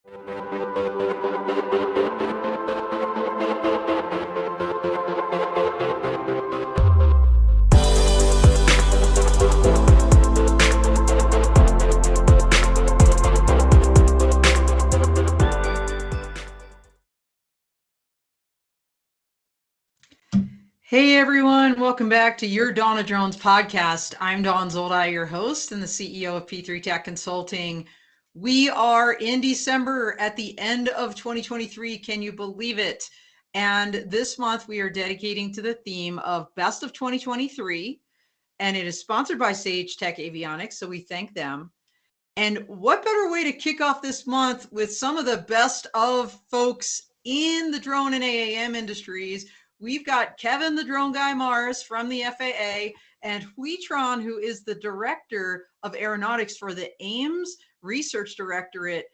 Hey everyone, welcome back to your Dawn of Drones podcast. I'm Dawn Zoldi, your host and the CEO of P3 Tech Consulting. We are in December at the end of 2023. Can you believe it? And this month we are dedicating to the theme of Best of 2023, and it is sponsored by Sage Tech Avionics, so we thank them. And what better way to kick off this month with some of the best of folks in the drone and AAM industries. We've got Kevin, the drone guy Mars from the FAA, and Tran, who is the director of aeronautics for the Ames Research Directorate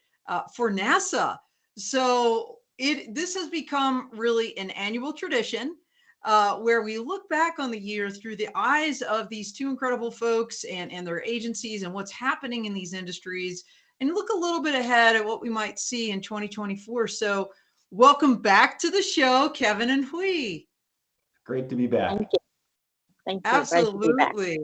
for NASA. So this has become really an annual tradition where we look back on the year through the eyes of these two incredible folks and their agencies and what's happening in these industries, and look a little bit ahead at what we might see in 2024. So welcome back to the show, Kevin and Hui. Great to be back. Thank you. Thank you. Absolutely.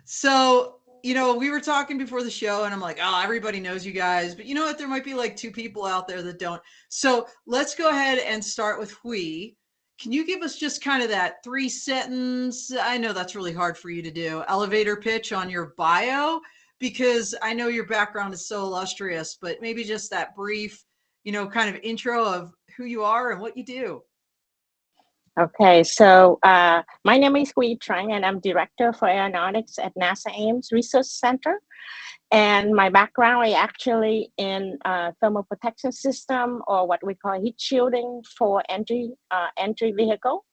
So, we were talking before the show and I'm like, oh, everybody knows you guys, but you know what? There might be like two people out there that don't. So let's go ahead and start with Hui. Can you give us just kind of that 3-sentence, I know that's really hard for you to do, elevator pitch on your bio, because I know your background is so illustrious, but maybe just that brief, kind of intro of who you are and what you do. Okay, so my name is Tran, and I'm Director for Aeronautics at NASA Ames Research Center. And my background is actually in thermal protection system, or what we call heat shielding for entry vehicle.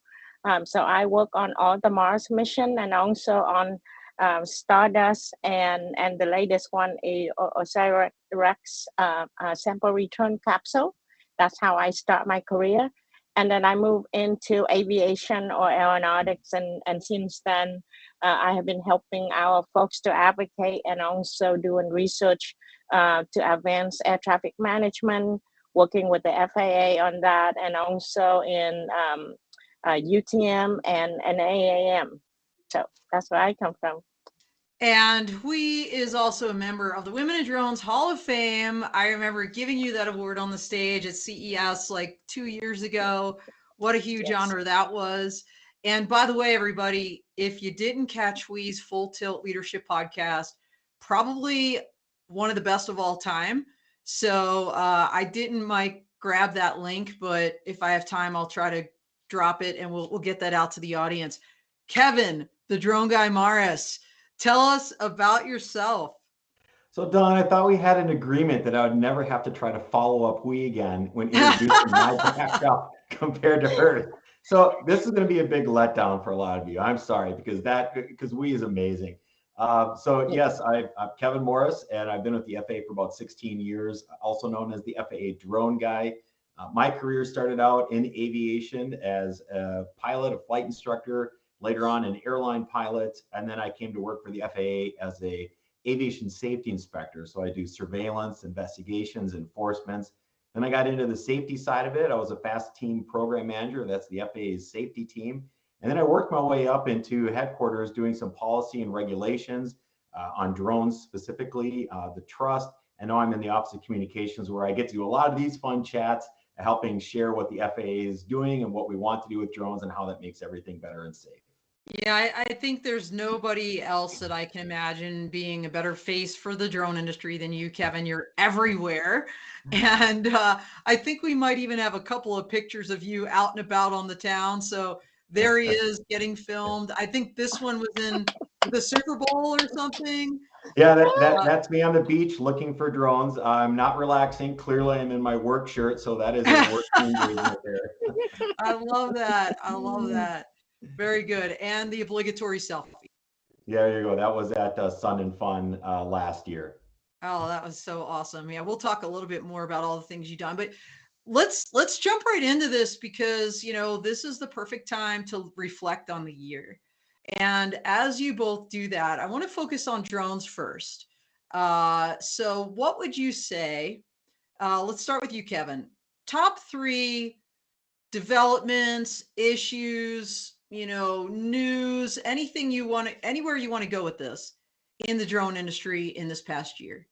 So I work on all the Mars mission and also on Stardust, and the latest one is Osiris-Rex sample return capsule. That's how I start my career. And then I moved into aviation or aeronautics, and since then I have been helping our folks to advocate and also doing research to advance air traffic management, working with the FAA on that, and also in UTM and AAM. So that's where I come from. And Hui is also a member of the Women in Drones Hall of Fame. I remember giving you that award on the stage at CES like 2 years ago. What a huge honor that was. And by the way, everybody, if you didn't catch Hui's Full Tilt Leadership podcast, probably one of the best of all time. So I didn't grab that link, but if I have time, I'll try to drop it and we'll get that out to the audience. Kevin, the drone guy Morris, tell us about yourself. So Don, I thought we had an agreement that I would never have to try to follow up Hui again when introducing my background compared to hers. So this is going to be a big letdown for a lot of you. I'm sorry, because Hui is amazing. So yes, I'm Kevin Morris, and I've been with the FAA for about 16 years, also known as the FAA drone guy. My career started out in aviation as a pilot, a flight instructor, later on an airline pilot, and then I came to work for the FAA as a aviation safety inspector. So I do surveillance, investigations, enforcements. Then I got into the safety side of it. I was a fast team program manager. That's the FAA's safety team. And then I worked my way up into headquarters doing some policy and regulations on drones, specifically the trust. And now I'm in the Office of Communications, where I get to do a lot of these fun chats, helping share what the FAA is doing and what we want to do with drones and how that makes everything better and safe. Yeah, I think there's nobody else that I can imagine being a better face for the drone industry than you, Kevin. You're everywhere. And I think we might even have a couple of pictures of you out and about on the town. So there he is getting filmed. I think this one was in the Super Bowl or something. Yeah, that's me on the beach looking for drones. I'm not relaxing. Clearly, I'm in my work shirt. So that is a work engagement there. I love that. I love that. Very good. And the obligatory selfie. Yeah, there you go. That was at Sun and Fun last year. Oh, that was so awesome. Yeah, we'll talk a little bit more about all the things you've done, but let's jump right into this because, this is the perfect time to reflect on the year. And as you both do that, I want to focus on drones first. So what would you say Let's start with you, Kevin. Top 3 developments, issues, news, anything you want to, anywhere you want to go with this in the drone industry in this past year.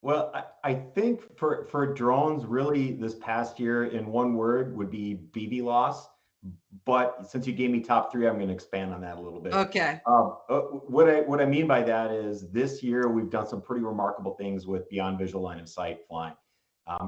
Well, I think for drones, really this past year, in one word, would be BB loss. But since you gave me top 3, I'm going to expand on that a little bit. Okay. What I mean by that is this year we've done some pretty remarkable things with beyond visual line of sight flying.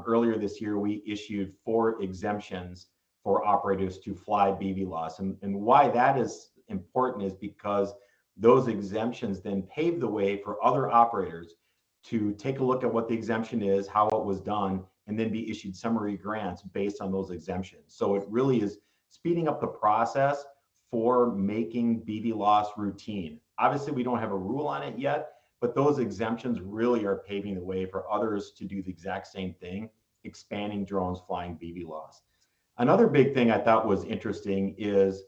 Earlier this year, we issued 4 exemptions for operators to fly BV loss. And why that is important is because those exemptions then pave the way for other operators to take a look at what the exemption is, how it was done, and then be issued summary grants based on those exemptions. So it really is speeding up the process for making BV loss routine. Obviously, we don't have a rule on it yet, but those exemptions really are paving the way for others to do the exact same thing, expanding drones flying BV loss. Another big thing I thought was interesting is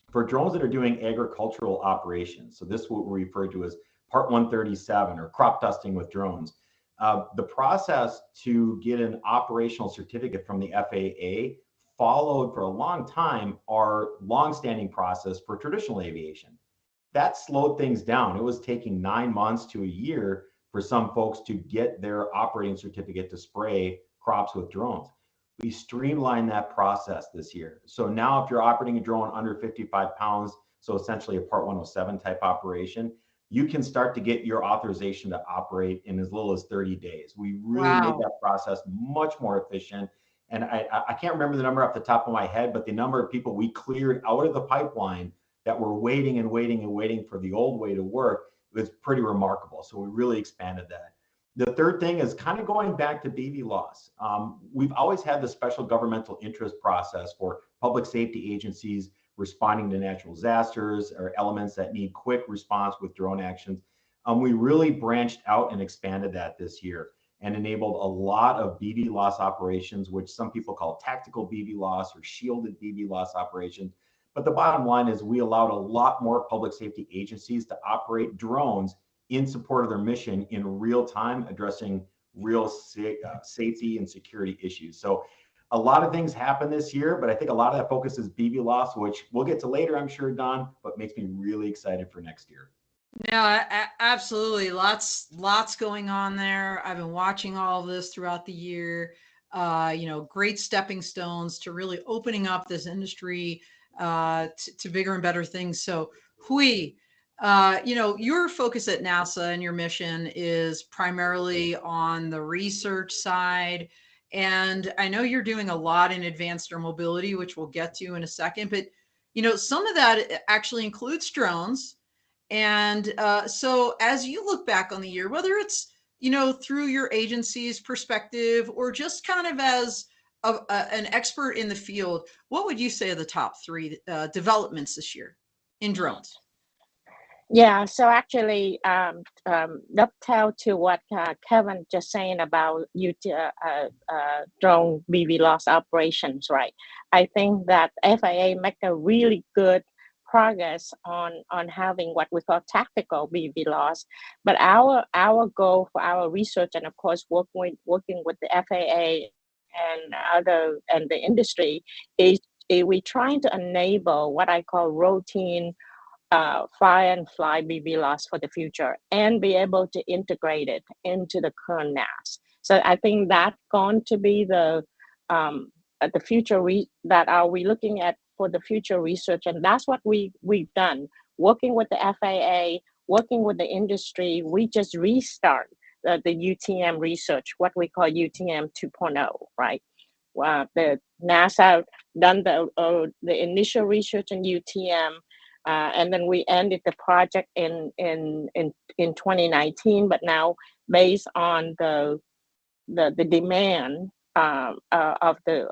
for drones that are doing agricultural operations. So this is what we refer to as Part 137 or crop dusting with drones. The process to get an operational certificate from the FAA followed for a long time our longstanding process for traditional aviation. That slowed things down. It was taking 9 months to a year for some folks to get their operating certificate to spray crops with drones. We streamlined that process this year. So now if you're operating a drone under 55 pounds, so essentially a Part 107 type operation, you can start to get your authorization to operate in as little as 30 days. We really made that process much more efficient. And I can't remember the number off the top of my head, but the number of people we cleared out of the pipeline that were waiting and waiting and waiting for the old way to work was pretty remarkable. So we really expanded that. The third thing is kind of going back to BV loss. We've always had the special governmental interest process for public safety agencies responding to natural disasters or elements that need quick response with drone actions. We really branched out and expanded that this year and enabled a lot of BV loss operations, which some people call tactical BV loss or shielded BV loss operations. But the bottom line is we allowed a lot more public safety agencies to operate drones in support of their mission in real time, addressing real safety and security issues. So a lot of things happen this year, but I think a lot of that focus is BV loss, which we'll get to later, I'm sure, Don, but makes me really excited for next year. No, absolutely. Lots going on there. I've been watching all of this throughout the year. Great stepping stones to really opening up this industry to bigger and better things. So, Hui, your focus at NASA and your mission is primarily on the research side. And I know you're doing a lot in advanced air mobility, which we'll get to in a second. But, some of that actually includes drones. And so as you look back on the year, whether it's, through your agency's perspective or just kind of as an expert in the field, what would you say are the top 3 developments this year in drones? Yeah, so actually, dovetail to what Kevin just saying about drone BV loss operations, right? I think that FAA make a really good progress on having what we call tactical BV loss, but our goal for our research and of course working with the FAA and the industry is we trying to enable what I call routine fire and fly BV loss for the future and be able to integrate it into the current NAS. So I think that's going to be the future that are we looking at for the future research, and that's what we've done. Working with the FAA, working with the industry, we just restart the UTM research, what we call UTM 2.0, right? The NASA done the initial research in UTM. And then we ended the project in 2019, but now based on the demand of the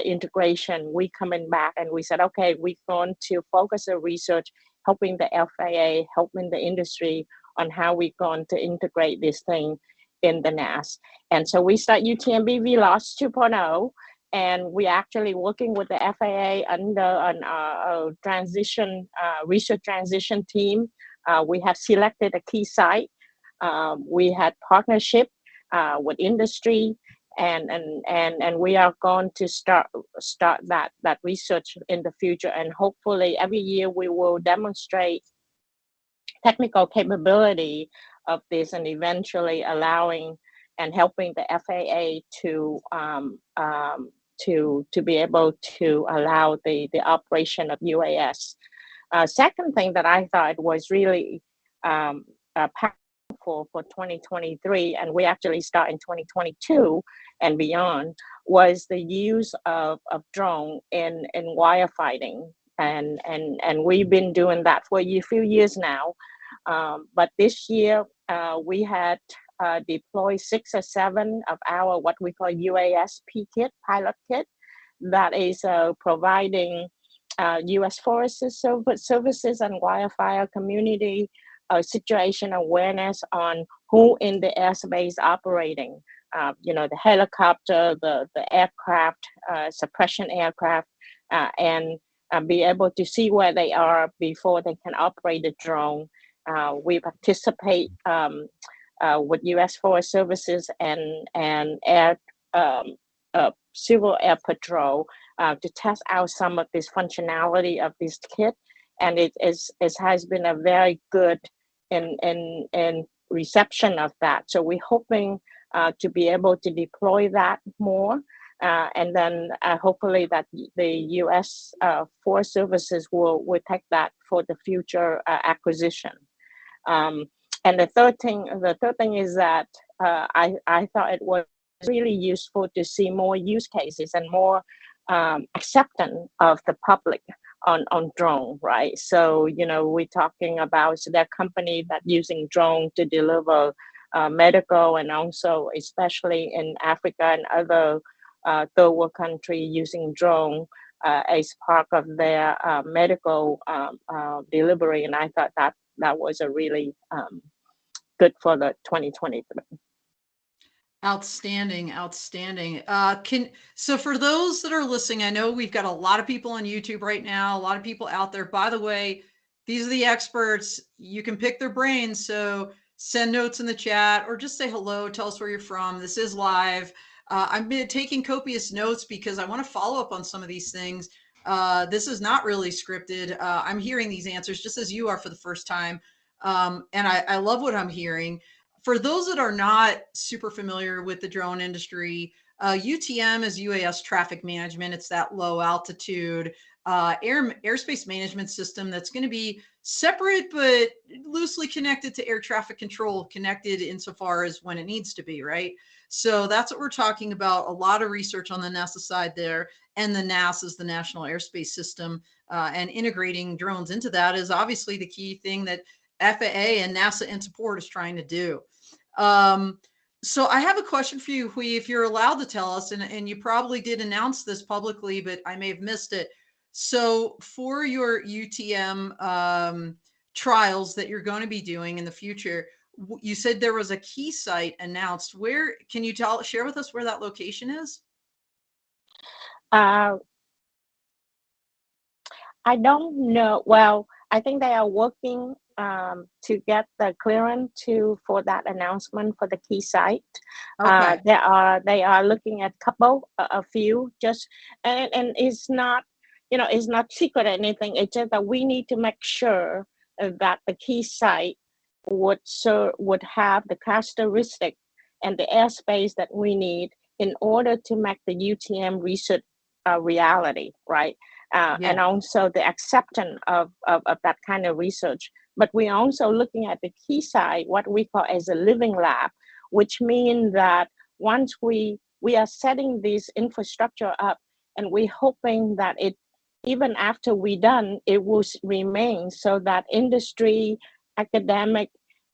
integration, we coming back and we said, okay, we're going to focus the research, helping the FAA, helping the industry on how we're going to integrate this thing in the NAS. And so we start UTM-BV loss 2.0. And we're actually working with the FAA under a transition research transition team. We have selected a key site. We had partnership with industry, and we are going to start that research in the future, and hopefully every year we will demonstrate technical capability of this, and eventually allowing and helping the FAA to be able to allow the operation of UAS. Second thing that I thought was really powerful for 2023, and we actually start in 2022 and beyond, was the use of drone in firefighting. And we've been doing that for a few years now. But this year, we had deployed 6 or 7 of our what we call UASP kit, pilot kit, that is providing U.S. Forest Services and wildfire community situation awareness on who in the airspace operating, the helicopter, the aircraft, suppression aircraft, and be able to see where they are before they can operate the drone. We participate with U.S. Forest Services and air Civil Air Patrol to test out some of this functionality of this kit, and it has been a very good in reception of that. So we're hoping to be able to deploy that more, and then hopefully that the U.S. Forest Services will take that for the future acquisition. And the third thing is that I thought it was really useful to see more use cases and more acceptance of the public on drone, right? So, we're talking about their company that using drone to deliver medical, and also especially in Africa and other third world country using drone as part of their medical delivery. And I thought that was a really good for the 2023. Outstanding. So for those that are listening, I know we've got a lot of people on YouTube right now, a lot of people out there. By the way, these are the experts. You can pick their brains. So send notes in the chat or just say hello. Tell us where you're from. This is live. I've been taking copious notes because I want to follow up on some of these things. This is not really scripted. I'm hearing these answers just as you are for the first time. And I love what I'm hearing. For those that are not super familiar with the drone industry, UTM is UAS traffic management. It's that low altitude airspace management system that's going to be separate but loosely connected to air traffic control, connected insofar as when it needs to be, right? So that's what we're talking about. A lot of research on the NASA side there, and the NASA is the National Airspace System, and integrating drones into that is obviously the key thing that FAA and NASA in support is trying to do. So I have a question for you, Hui, if you're allowed to tell us, and you probably did announce this publicly, but I may have missed it. So for your UTM trials that you're going to be doing in the future, you said there was a key site announced. Where can you share with us where that location is? I don't know. Well, I think they are working to get the clearance for that announcement for the key site. Okay. They are looking at a few, just and it's not, it's not secret or anything. It's just that we need to make sure that the key site would have the characteristic and the airspace that we need in order to make the UTM research reality, right? And also the acceptance of that kind of research. But we're also looking at the key site, what we call as a living lab, which means that once we are setting this infrastructure up, and we're hoping that it, even after we're done, it will remain so that industry, academic,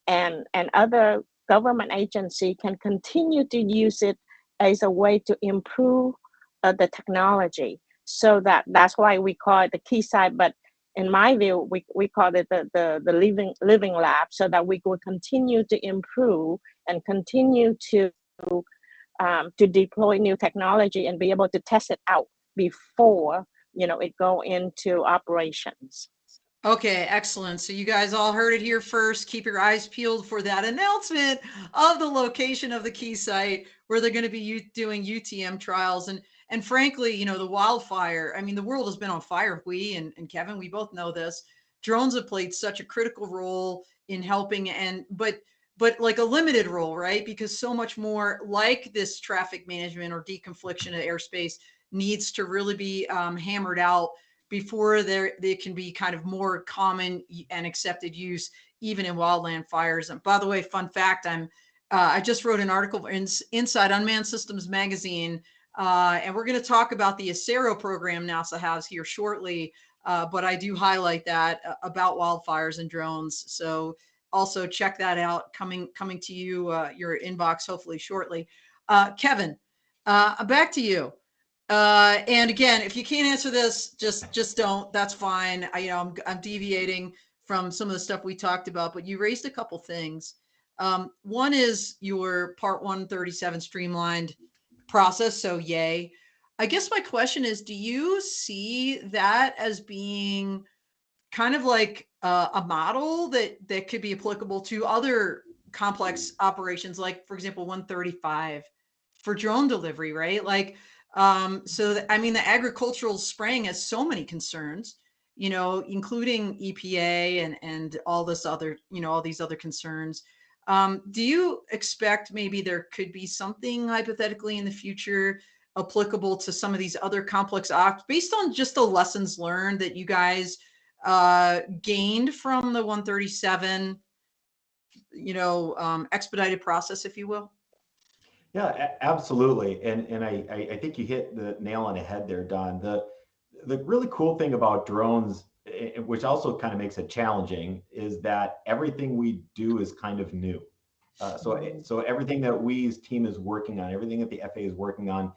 and other government agency can continue to use it as a way to improve the technology. So that's why we call it the key site. But in my view, we call it the living lab, so that we will continue to improve and continue to deploy new technology and be able to test it out before it go into operations. Okay, excellent. So you guys all heard it here first. Keep your eyes peeled for that announcement of the location of the key site where they're going to be doing UTM trials. And frankly, you know, the wildfire, I mean, the world has been on fire. We and Kevin, we both know this. Drones have played such a critical role in helping but like a limited role, right? Because so much more like this traffic management or deconfliction of airspace needs to really be hammered out before they can be kind of more common and accepted use even in wildland fires. And by the way, fun fact, I just wrote an article inside Unmanned Systems magazine, and we're going to talk about the Acero program NASA has here shortly. But I do highlight that about wildfires and drones. So also check that out, coming to you your inbox hopefully shortly. Kevin, back to you. And again, if you can't answer this, just don't. That's fine. I'm deviating from some of the stuff we talked about, but you raised a couple things. One is your Part 137 streamlined process, so yay. I guess my question is, do you see that as being kind of like a model that could be applicable to other complex operations, like for example 135 for drone delivery, right? Like I mean the agricultural spraying has so many concerns, you know, including EPA and all this other, you know, all these other concerns. Do you expect maybe there could be something hypothetically in the future applicable to some of these other complex ops based on just the lessons learned that you guys gained from the 137, you know, expedited process, if you will? Yeah, absolutely. And I think you hit the nail on the head there, Don. The really cool thing about drones, which also kind of makes it challenging, is that everything we do is kind of new. So everything that we's team is working on, everything that the FAA is working on,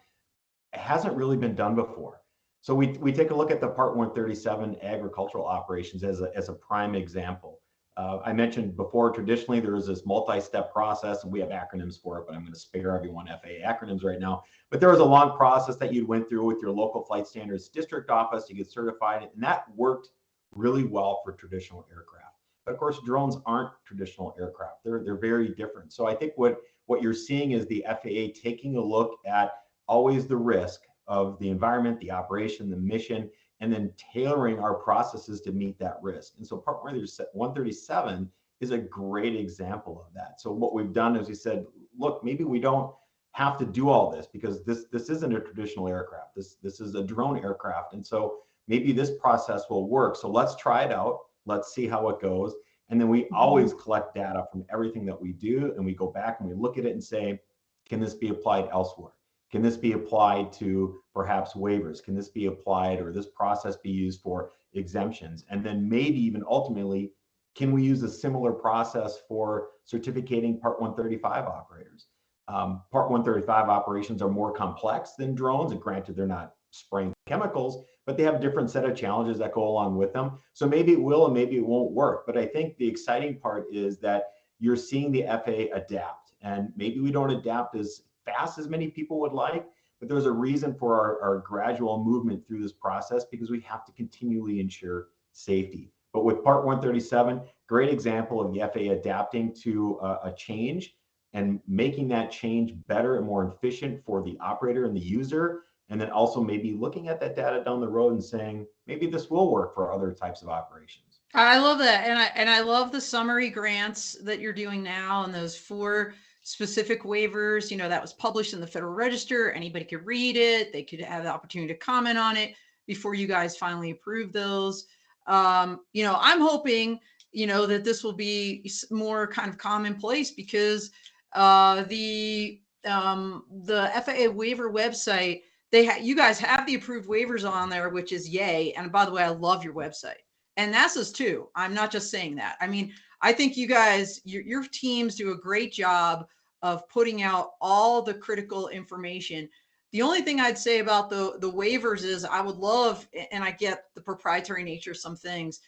hasn't really been done before. So we take a look at the Part 137 agricultural operations as a prime example. I mentioned before, traditionally there was this multi-step process, and we have acronyms for it, but I'm going to spare everyone FAA acronyms right now. But there was a long process that you went through with your local flight standards district office to get certified, and that worked really well for traditional aircraft. But of course, drones aren't traditional aircraft. They're very different. So I think what you're seeing is the FAA taking a look at always the risk of the environment, the operation, the mission, and then tailoring our processes to meet that risk. And so Part 137 is a great example of that. So what we've done is we said, look, maybe we don't have to do all this because this isn't a traditional aircraft. This is a drone aircraft. And so maybe this process will work. So let's try it out. Let's see how it goes. And then we always collect data from everything that we do. And we go back and we look at it and say, can this be applied elsewhere? Can this be applied to perhaps waivers? Can this be applied or this process be used for exemptions? And then maybe even ultimately, can we use a similar process for certificating Part 135 operators? Part 135 operations are more complex than drones, and granted, they're not spraying chemicals, but they have a different set of challenges that go along with them. So maybe it will and maybe it won't work. But I think the exciting part is that you're seeing the FAA adapt, and maybe we don't adapt as fast as many people would like, but there's a reason for our gradual movement through this process because we have to continually ensure safety. But with Part 137, great example of the FAA adapting to a change and making that change better and more efficient for the operator and the user. And then also maybe looking at that data down the road and saying, maybe this will work for other types of operations. I love that. And I love the summary grants that you're doing now and those 4 specific waivers, you know, that was published in the Federal Register. Anybody could read it. They could have the opportunity to comment on it before you guys finally approve those. You know, I'm hoping, you know, that this will be more kind of commonplace because the FAA waiver website, you guys have the approved waivers on there, which is yay. And by the way, I love your website. And NASA's too. I'm not just saying that. I mean, I think you guys, your teams do a great job of putting out all the critical information. The only thing I'd say about the waivers is I would love, and I get the proprietary nature of some things,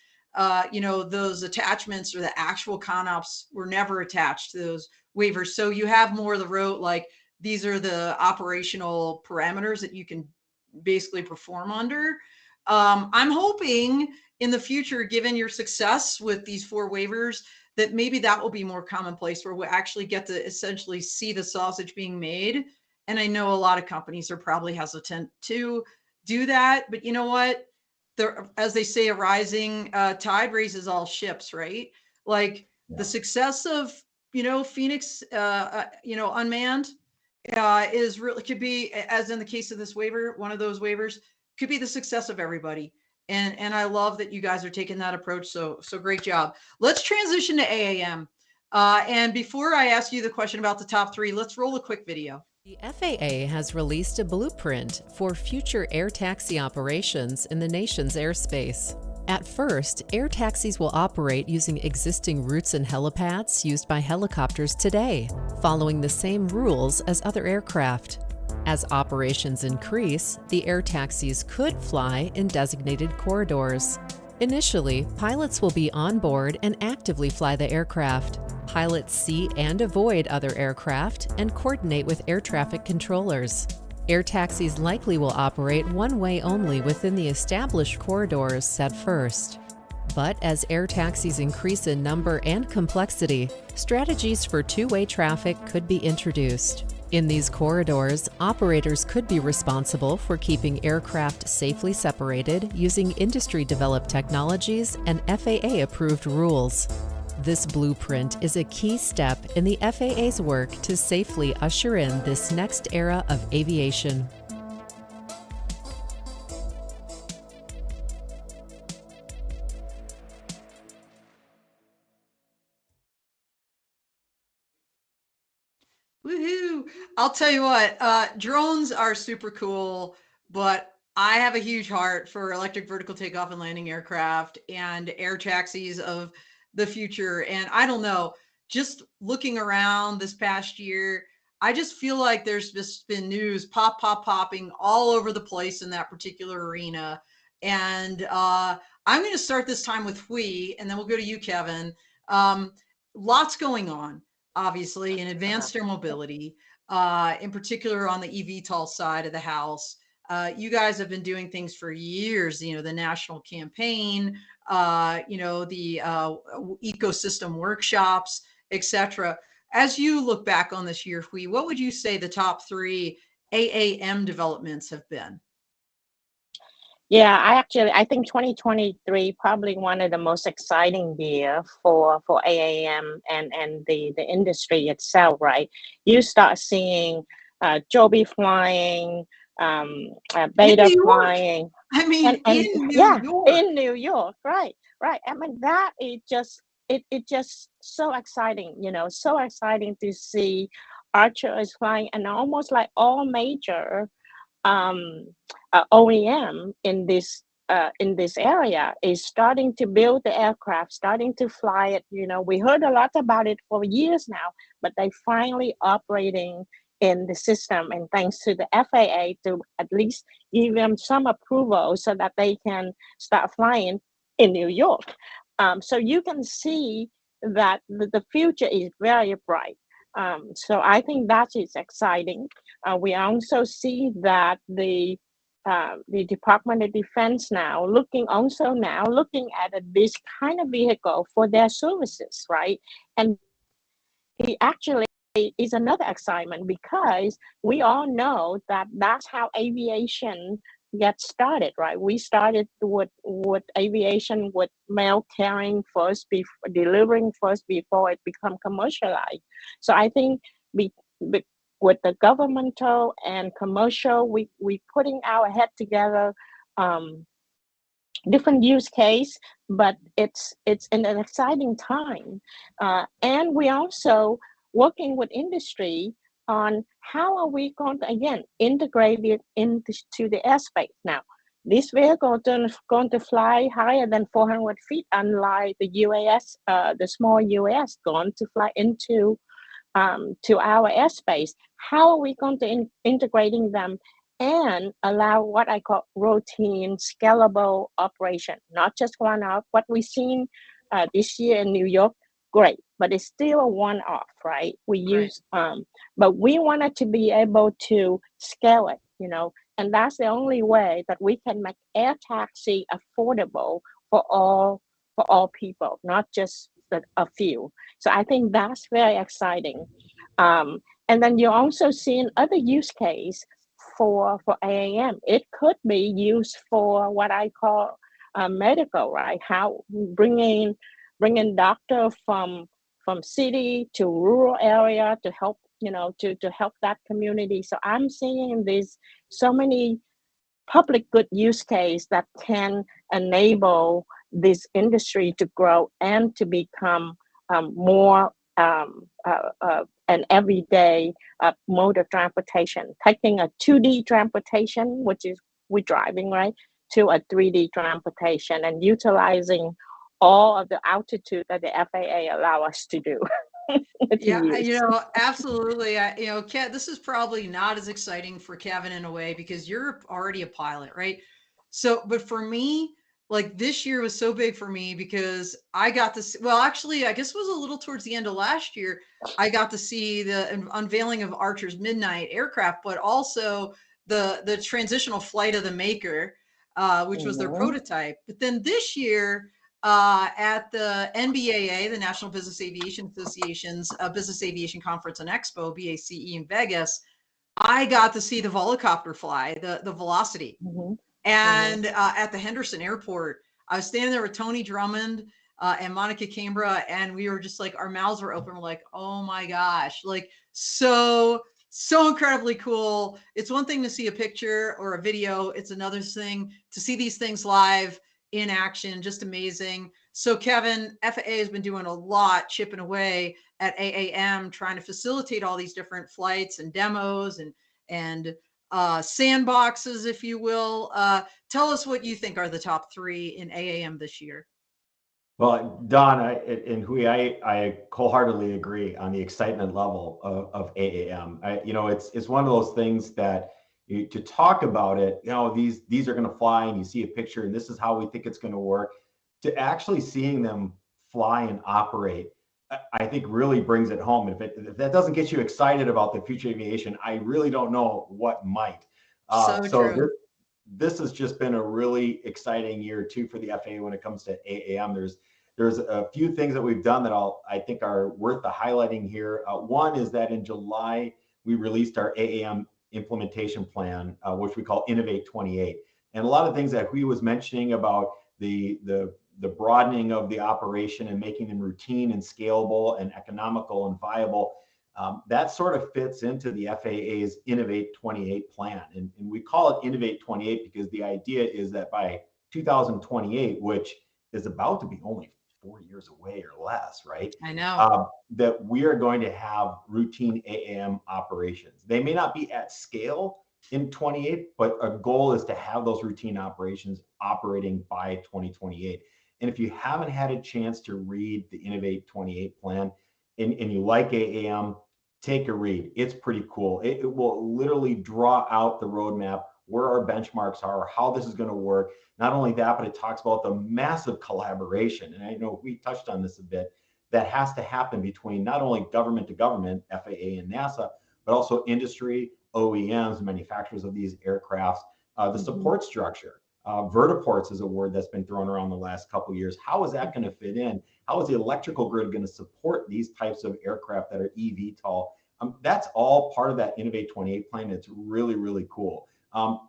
you know, those attachments or the actual ConOps were never attached to those waivers. So you have more of the rote, like these are the operational parameters that you can basically perform under. I'm hoping in the future, given your success with these 4 waivers, that maybe that will be more commonplace where we'll actually get to essentially see the sausage being made. And I know a lot of companies are probably hesitant to do that, but you know what? As they say, a rising tide raises all ships, right? Like the success of, Phoenix, unmanned is really could be, as in the case of this waiver, one of those waivers could be the success of everybody. And I love that you guys are taking that approach. So great job. Let's transition to AAM. And before I ask you the question about the top 3, let's roll a quick video. The FAA has released a blueprint for future air taxi operations in the nation's airspace. At first, air taxis will operate using existing routes and helipads used by helicopters today, following the same rules as other aircraft. As operations increase, the air taxis could fly in designated corridors. Initially, pilots will be on board and actively fly the aircraft. Pilots see and avoid other aircraft and coordinate with air traffic controllers. Air taxis likely will operate one way only within the established corridors set first. But as air taxis increase in number and complexity, strategies for two-way traffic could be introduced. In these corridors, operators could be responsible for keeping aircraft safely separated using industry-developed technologies and FAA-approved rules. This blueprint is a key step in the FAA's work to safely usher in this next era of aviation. Woohoo! I'll tell you what, drones are super cool, but I have a huge heart for electric vertical takeoff and landing aircraft and air taxis of the future. And I don't know, just looking around this past year, I just feel like there's just been news popping all over the place in that particular arena. And I'm going to start this time with Hui, and then we'll go to you, Kevin. Lots going on, obviously, in advanced air mobility, in particular on the eVTOL side of the house. You guys have been doing things for years, the national campaign, the ecosystem workshops, etc. As you look back on this year, Hui, what would you say the top 3 AAM developments have been? Yeah, I think 2023 probably one of the most exciting year for AAM and the industry itself, right? You start seeing Joby flying, Beta flying. I mean, in New York. In New York, right. I mean, that is just it just so exciting, so exciting to see Archer is flying, and almost like all major OEM in this area is starting to build the aircraft, starting to fly it. We heard a lot about it for years now, but they finally operating in the system, and thanks to the FAA to at least give them some approval so that they can start flying in New York. So you can see that the future is very bright. So I think that is exciting. We also see that the Department of Defense now looking at this kind of vehicle for their services, right? And he actually is another excitement, because we all know that that's how aviation gets started, right? We started with aviation with mail carrying first, delivering first before it become commercialized. So I think with the governmental and commercial, we putting our head together, different use case, but it's in an exciting time, and we also working with industry on how are we going to again integrate it into the airspace. Now, this vehicle is going to fly higher than 400 feet, unlike the UAS, the small UAS going to fly into to our airspace. How are we going to integrating them and allow what I call routine, scalable operation, not just one-off? What we've seen this year in New York, great, but it's still a one-off, right? We use, but we wanted to be able to scale it, and that's the only way that we can make air taxi affordable for all people, not just a few. So I think that's very exciting. And then you're also seeing other use case for AAM. It could be used for what I call medical, right? How bringing doctor from city to rural area to help, to help that community. So I'm seeing these so many public good use case that can enable this industry to grow and to become more an everyday mode of transportation, taking a 2D transportation, which is we're driving, right, to a 3D transportation and utilizing all of the altitude that the FAA allow us to do. Yeah, Use. absolutely. This is probably not as exciting for Kevin in a way because you're already a pilot, right? So, but for me, like this year was so big for me because I got to see, well, actually, I guess it was a little towards the end of last year. I got to see the unveiling of Archer's Midnight aircraft, but also the transitional flight of the Maker, which was their prototype. But then this year, at the NBAA, the National Business Aviation Association's Business Aviation Conference and Expo, BACE in Vegas, I got to see the volocopter fly, the Velocity. And at the Henderson Airport, I was standing there with Tony Drummond and Monica Cambra, and we were just like, our mouths were open. We're like, oh my gosh, like so incredibly cool. It's one thing to see a picture or a video. It's another thing to see these things live in action. Just amazing. So Kevin, FAA has been doing a lot, chipping away at AAM, trying to facilitate all these different flights and demos and sandboxes, if you will. Tell us what you think are the top three in AAM this year. Well, Don and Hui, I wholeheartedly agree on the excitement level of AAM. It's one of those things that to talk about it, these are going to fly, and you see a picture, and this is how we think it's going to work. To actually seeing them fly and operate, I think really brings it home. If that doesn't get you excited about the future aviation, I really don't know what might. So true. This has just been a really exciting year too for the FAA when it comes to AAM. There's a few things that we've done that I think are worth the highlighting here. One is that in July, we released our AAM implementation plan, which we call Innovate 28. And a lot of things that Hui was mentioning about the broadening of the operation and making them routine and scalable and economical and viable, that sort of fits into the FAA's Innovate 28 plan. And we call it Innovate 28 because the idea is that by 2028, which is about to be only 4 years away or less, right? I know. That we are going to have routine AAM operations. They may not be at scale in 28, but a goal is to have those routine operations operating by 2028. And if you haven't had a chance to read the Innovate 28 plan and you like AAM, take a read. It's pretty cool. It will literally draw out the roadmap, where our benchmarks are, how this is going to work. Not only that, but it talks about the massive collaboration. And I know we touched on this a bit, that has to happen between not only government to government, FAA and NASA, but also industry, OEMs, manufacturers of these aircrafts, the support structure. Vertiports is a word that's been thrown around the last couple of years. How is that going to fit in? How is the electrical grid going to support these types of aircraft that are eVTOL? That's all part of that Innovate 28 plan. It's really, really cool.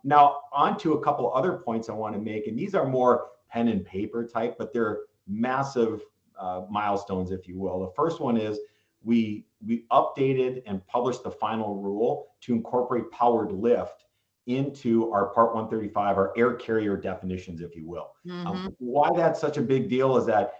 Now, on to a couple other points I want to make, and these are more pen and paper type, but they're massive milestones, if you will. The first one is we updated and published the final rule to incorporate powered lift into our Part 135, our air carrier definitions, if you will. Why that's such a big deal is that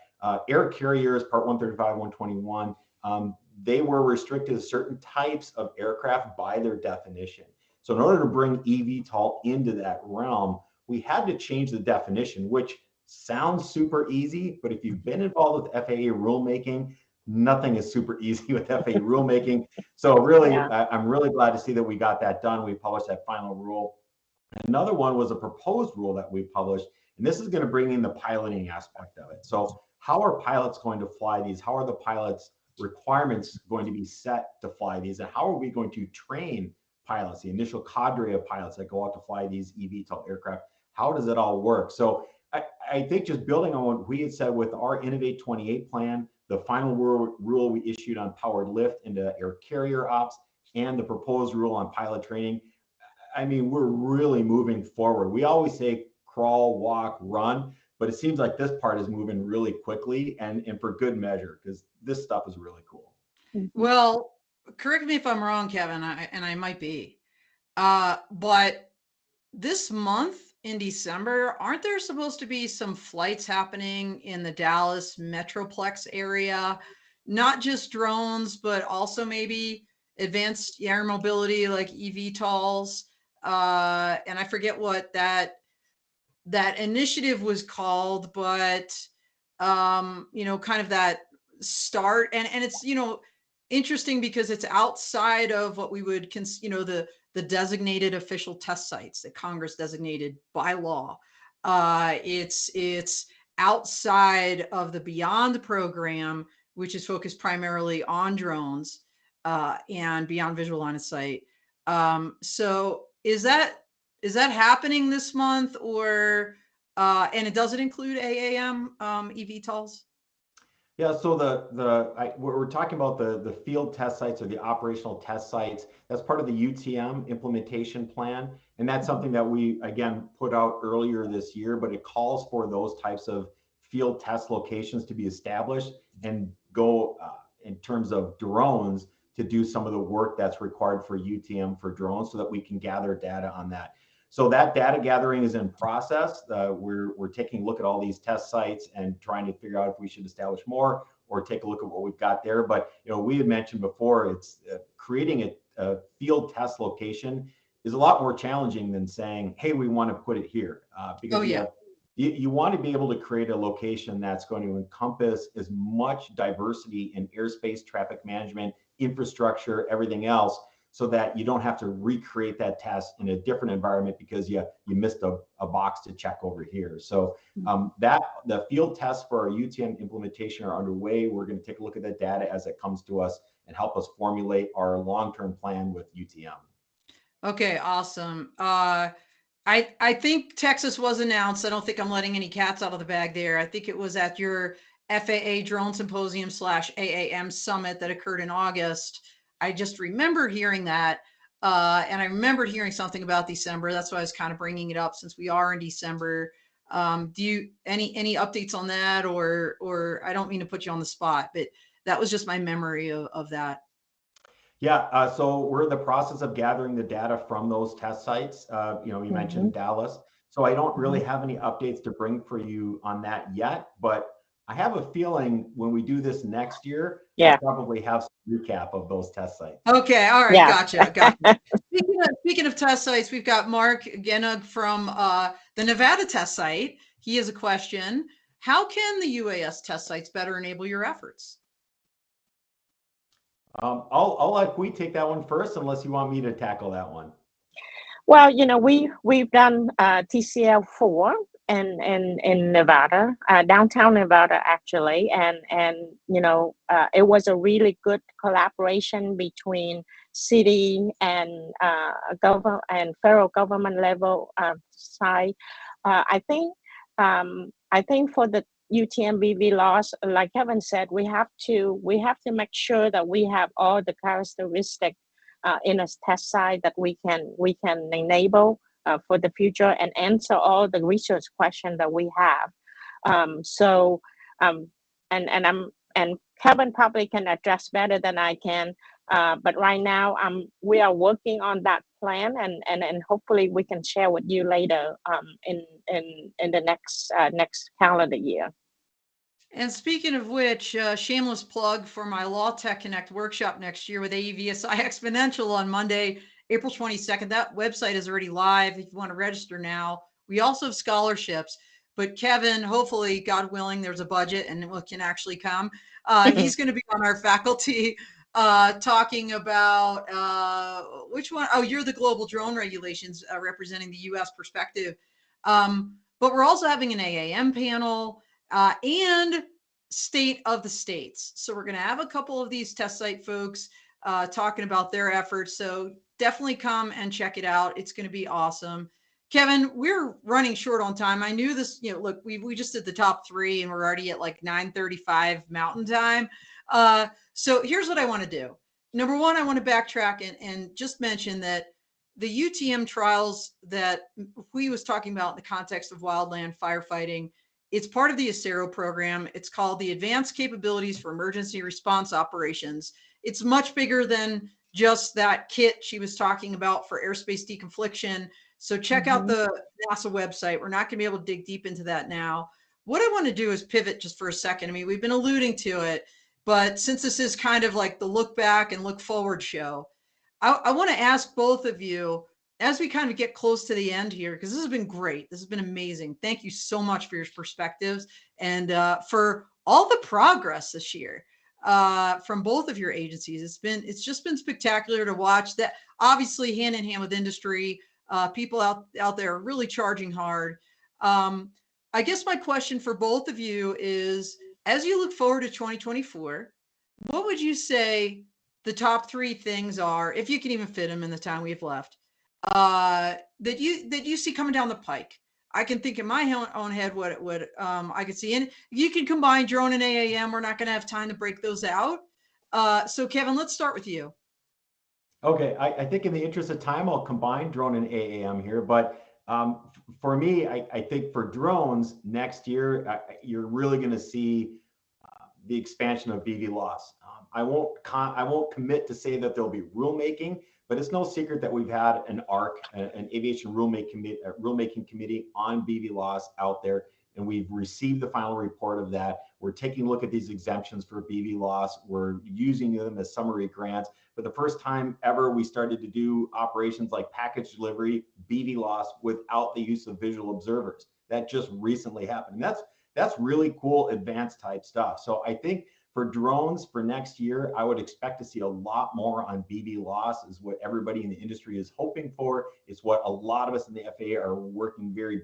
air carriers, Part 135, 121, they were restricted to certain types of aircraft by their definition. So in order to bring eVTOL into that realm, we had to change the definition, which sounds super easy, but if you've been involved with FAA rulemaking, nothing is super easy with FAA rulemaking. So really, I'm really glad to see that we got that done. We published that final rule. Another one was a proposed rule that we published, and this is going to bring in the piloting aspect of it. So how are pilots going to fly these? How are the pilots' requirements going to be set to fly these? And how are we going to train pilots, the initial cadre of pilots that go out to fly these eVTOL aircraft? How does it all work? So I think just building on what we had said with our Innovate 28 plan, the final rule we issued on powered lift into air carrier ops, and the proposed rule on pilot training, I mean, we're really moving forward. We always say crawl, walk, run, but it seems like this part is moving really quickly and for good measure, because this stuff is really cool. Well, correct me if I'm wrong, Kevin, and I might be. But this month in December, aren't there supposed to be some flights happening in the Dallas Metroplex area? Not just drones, but also maybe advanced air mobility like eVTOLs. And I forget what that initiative was called, but kind of that start, and it's interesting because it's outside of what we would the designated official test sites that Congress designated by law. It's outside of the Beyond program, which is focused primarily on drones and beyond visual line of sight. So is that happening this month, or and it doesn't include AAM eVTOLs? Yeah, so we're talking about the field test sites or the operational test sites. That's part of the UTM implementation plan, and that's something that we again put out earlier this year. But it calls for those types of field test locations to be established and go in terms of drones to do some of the work that's required for UTM for drones, so that we can gather data on that. So that data gathering is in process. We're taking a look at all these test sites and trying to figure out if we should establish more or take a look at what we've got there. But we had mentioned before, it's creating a field test location is a lot more challenging than saying, hey, we want to put it here, because you want to be able to create a location that's going to encompass as much diversity in airspace, traffic management, infrastructure, everything else, so that you don't have to recreate that test in a different environment because you missed a box to check over here. So the field tests for our UTM implementation are underway. We're going to take a look at that data as it comes to us and help us formulate our long-term plan with UTM. Okay, awesome. I think Texas was announced. I don't think I'm letting any cats out of the bag there. I think it was at your FAA Drone Symposium / AAM Summit that occurred in August. I just remember hearing that, and I remembered hearing something about December. That's why I was kind of bringing it up, since we are in December. Do you any updates on that, or I don't mean to put you on the spot, but that was just my memory of that. Yeah, so we're in the process of gathering the data from those test sites. You mentioned Dallas, so I don't really have any updates to bring for you on that yet, but I have a feeling when we do this next year, I'll probably have some recap of those test sites. Okay, all right, gotcha. Speaking of test sites, we've got Mark Genug from the Nevada test site. He has a question. How can the UAS test sites better enable your efforts? I'll let Kui take that one first, unless you want me to tackle that one. Well, we've done TCL 4 in Nevada, downtown Nevada actually, and it was a really good collaboration between city and government and federal government level side. I think for the UTMBV laws, like Kevin said, we have to make sure that we have all the characteristics in a test site that we can enable for the future and answer all the research questions that we have. And Kevin probably can address better than I can. But right now, we are working on that plan, and hopefully we can share with you later in the next calendar year. And speaking of which, shameless plug for my Law Tech Connect workshop next year with AEVSI Exponential on Monday, April 22nd. That website is already live if you want to register now. We also have scholarships, but Kevin, hopefully, God willing, there's a budget and it can actually come. He's going to be on our faculty talking about which one? Oh, you're the global drone regulations representing the U.S. perspective. But we're also having an AAM panel. And state of the states. So we're going to have a couple of these test site folks talking about their efforts. So definitely come and check it out. It's going to be awesome. Kevin, we're running short on time. I knew this, look, we just did the top 3 and we're already at like 9:35 Mountain Time. So here's what I want to do. Number one, I want to backtrack and just mention that the UTM trials that we was talking about in the context of wildland firefighting, it's part of the ACERO program. It's called the Advanced Capabilities for Emergency Response Operations. It's much bigger than just that kit she was talking about for airspace deconfliction. So check out the NASA website. We're not going to be able to dig deep into that now. What I want to do is pivot just for a second. I mean, we've been alluding to it, but since this is kind of like the look back and look forward show, I want to ask both of you as we kind of get close to the end here, because this has been great. This has been amazing. Thank you so much for your perspectives and for all the progress this year from both of your agencies. It's just been spectacular to watch. That obviously hand in hand with industry. People out there are really charging hard. I guess my question for both of you is, as you look forward to 2024, what would you say the top 3 things are, if you can even fit them in the time we have left, that you see coming down the pike? I can think in my own head what I could see. And you can combine drone and AAM. We're not going to have time to break those out. So Kevin, let's start with you. Okay, I think in the interest of time, I'll combine drone and AAM here. But for me, I think for drones next year, you're really going to see the expansion of BVLOS. I won't commit to say that there'll be rulemaking, but it's no secret that we've had an ARC, an aviation rulemaking committee on BVLOS out there, and we've received the final report of that. We're taking a look at these exemptions for BVLOS. We're using them as summary grants. For the first time ever, we started to do operations like package delivery, BVLOS, without the use of visual observers. That just recently happened. And that's really cool advanced type stuff. So I think for drones for next year, I would expect to see a lot more on BVLOS, is what everybody in the industry is hoping for. It's what a lot of us in the FAA are working very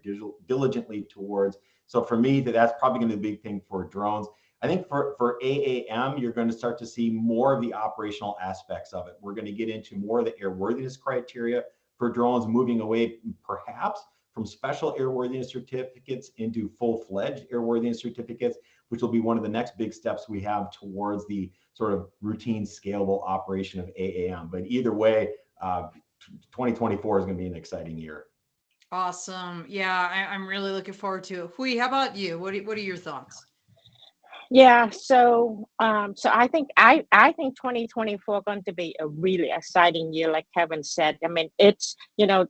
diligently towards. So for me, that's probably going to be a big thing for drones. I think for AAM, you're going to start to see more of the operational aspects of it. We're going to get into more of the airworthiness criteria for drones, moving away perhaps from special airworthiness certificates into full-fledged airworthiness certificates, which will be one of the next big steps we have towards the sort of routine scalable operation of AAM. But either way, 2024 is going to be an exciting year. Awesome. Yeah, I'm really looking forward to it. Hui, how about you? What are your thoughts? Yeah, so I think 2024 going to be a really exciting year, like Kevin said. I mean, it's the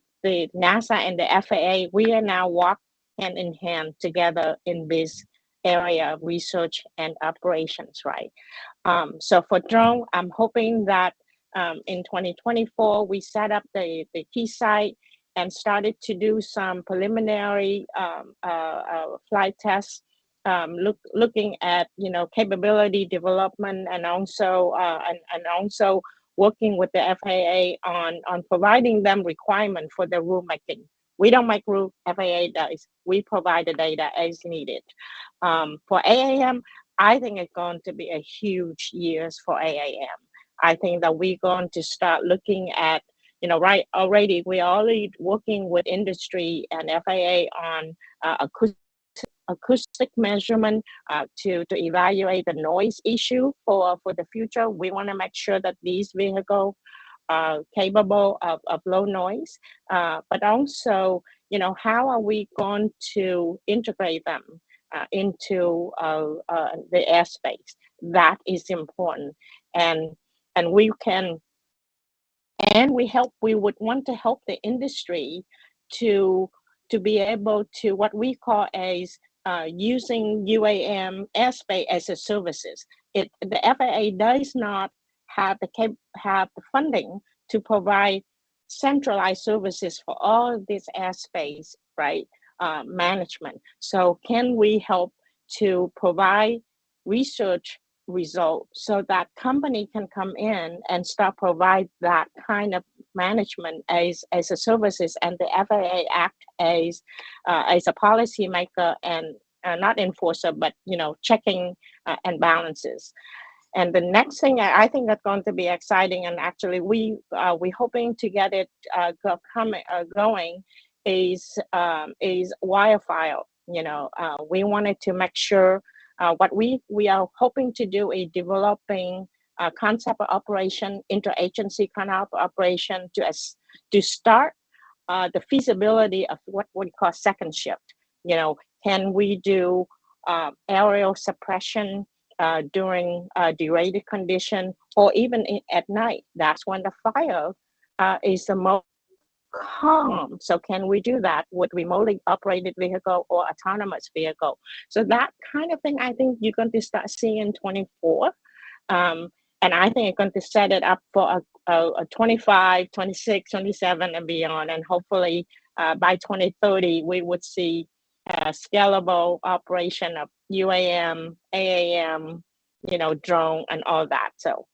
NASA and the FAA, we are now walking hand in hand together in this area of research and operations, right? So for drone, I'm hoping that in 2024 we set up the key site and started to do some preliminary flight tests. Looking at capability development and also working with the FAA on providing them requirement for the rulemaking. We don't make rule, FAA does. We provide the data as needed. For AAM, I think it's going to be a huge year for AAM. I think that we're going to start looking at right already. We're already working with industry and FAA on acoustic measurement to evaluate the noise issue for the future. We want to make sure that these vehicles are capable of low noise, but also, how are we going to integrate them into the airspace? That is important, and we would want to help the industry to be able to what we call as using UAM airspace as a services. The FAA does not have the funding to provide centralized services for all this airspace, right? Management. So can we help to provide research results so that company can come in and start provide that kind of management as a services, and the FAA act as a policymaker and not enforcer, but checking and balances. And the next thing I think that's going to be exciting, and actually we hoping to get it going, is wildfire. We wanted to make sure what we are hoping to do is developing a concept of operation, interagency kind of operation to start the feasibility of what we call second shift. Can we do aerial suppression during degraded condition, or even at night? That's when the fire is the most calm. So can we do that with remotely operated vehicle or autonomous vehicle? So that kind of thing, I think you're going to start seeing in 24. And I think it's going to set it up for a 25, 26, 27 and beyond. And hopefully by 2030, we would see a scalable operation of UAM, AAM, drone and all that. So.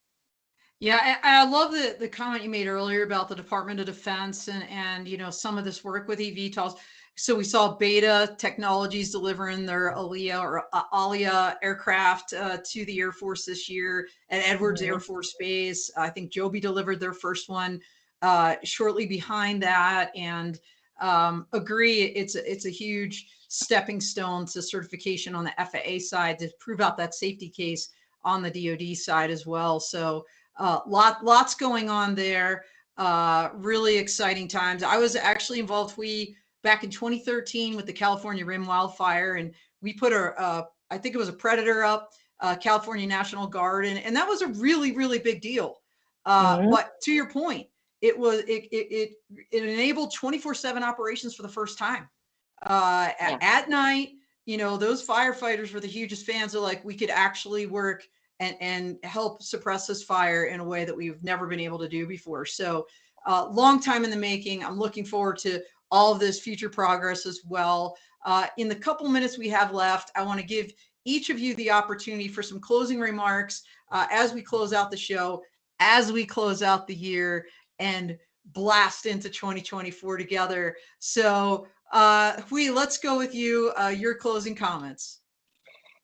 Yeah, I love the comment you made earlier about the Department of Defense and some of this work with eVTOLs. So we saw Beta Technologies delivering their Alia aircraft to the Air Force this year at Edwards Air Force Base. I think Joby delivered their first one shortly behind that, and agree it's a huge stepping stone to certification on the FAA side to prove out that safety case on the DoD side as well. So lots going on there. Really exciting times. I was actually involved back in 2013 with the California Rim wildfire, and we put I think it was a Predator up, California National Guard, and that was a really, really big deal. But to your point, it enabled 24/7 operations for the first time. At night, those firefighters were the hugest fans of, like, we could actually work and help suppress this fire in a way that we've never been able to do before. So long time in the making. I'm looking forward to all of this future progress as well. In the couple minutes we have left, I want to give each of you the opportunity for some closing remarks as we close out the show, as we close out the year and blast into 2024 together. So Hui, let's go with you. Your closing comments.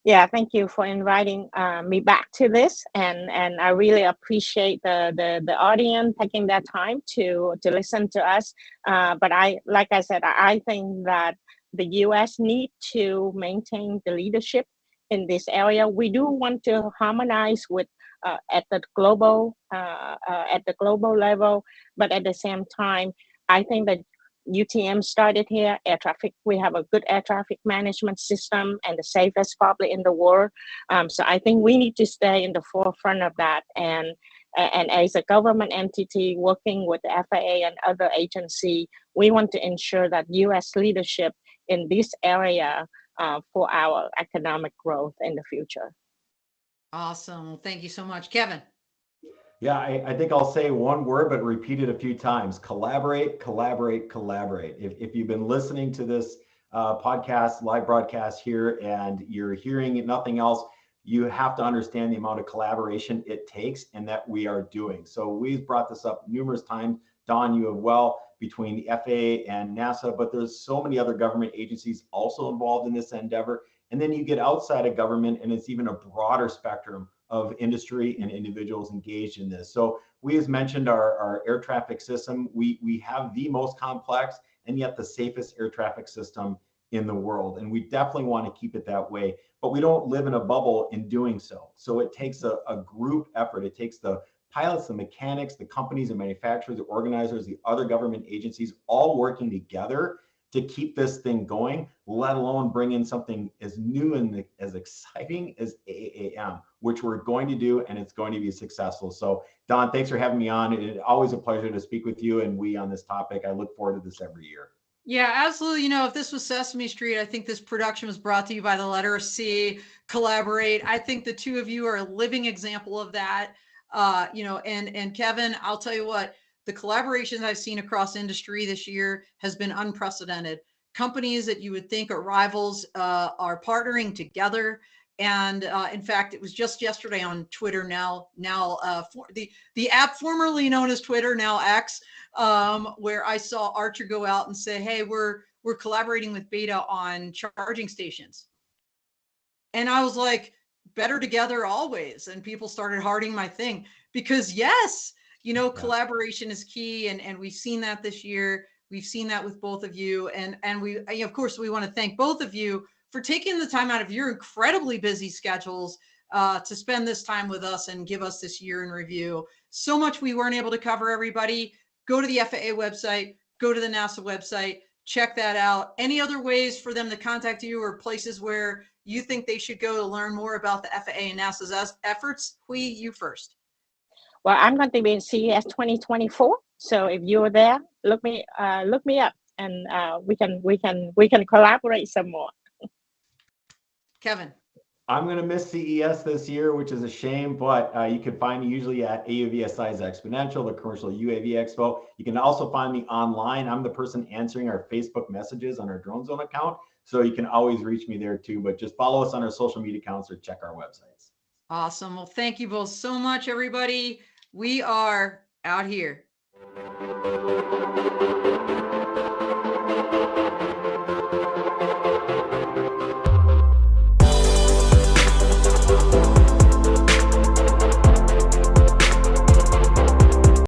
Yeah, thank you for inviting me back to this, and I really appreciate the audience taking that time to listen to us. But like I said, I think that the U.S. need to maintain the leadership in this area. We do want to harmonize with at the global level, but at the same time, I think that UTM started here. Air traffic, we have a good air traffic management system and the safest probably in the world. So I think we need to stay in the forefront of that. And as a government entity working with the FAA and other agencies, we want to ensure that U.S. leadership in this area for our economic growth in the future. Awesome. Well, thank you so much. Kevin. Yeah, I think I'll say one word, but repeat it a few times. Collaborate, collaborate, collaborate. If you've been listening to this podcast, live broadcast here, and you're hearing nothing else, you have to understand the amount of collaboration it takes and that we are doing. So we've brought this up numerous times. Don, you have well, between the FAA and NASA, but there's so many other government agencies also involved in this endeavor. And then you get outside of government and it's even a broader spectrum of industry and individuals engaged in this. So we, as mentioned, our air traffic system, we have the most complex and yet the safest air traffic system in the world. And we definitely want to keep it that way, but we don't live in a bubble in doing so. So it takes a group effort. It takes the pilots, the mechanics, the companies, the manufacturers, the organizers, the other government agencies, all working together to keep this thing going, let alone bring in something as new and as exciting as AAM, which we're going to do, and it's going to be successful. So Don, thanks for having me on. It's always a pleasure to speak with you and we on this topic. I look forward to this every year. Yeah, absolutely. If this was Sesame Street, I think this production was brought to you by the letter C, collaborate. I think the two of you are a living example of that. And Kevin, I'll tell you what, the collaborations I've seen across industry this year has been unprecedented. Companies that you would think are rivals are partnering together. And in fact, it was just yesterday on Twitter, now the app formerly known as Twitter, now X, where I saw Archer go out and say, hey, we're collaborating with Beta on charging stations. And I was like, better together always. And people started hearting my thing because yes, collaboration is key. And we've seen that this year. We've seen that with both of you. And we, of course, we want to thank both of you for taking the time out of your incredibly busy schedules to spend this time with us and give us this year in review. So much we weren't able to cover, everybody. Go to the FAA website, go to the NASA website, check that out. Any other ways for them to contact you or places where you think they should go to learn more about the FAA and NASA's efforts? Hui, you first. Well, I'm going to be in CES 2024. So if you're there, look me up, and we can collaborate some more. Kevin. I'm going to miss CES this year, which is a shame, but you can find me usually at AUVSI's Exponential, the Commercial UAV Expo. You can also find me online. I'm the person answering our Facebook messages on our Drone Zone account, so you can always reach me there too, but just follow us on our social media accounts or check our websites. Awesome. Well, thank you both so much, everybody. We are out here.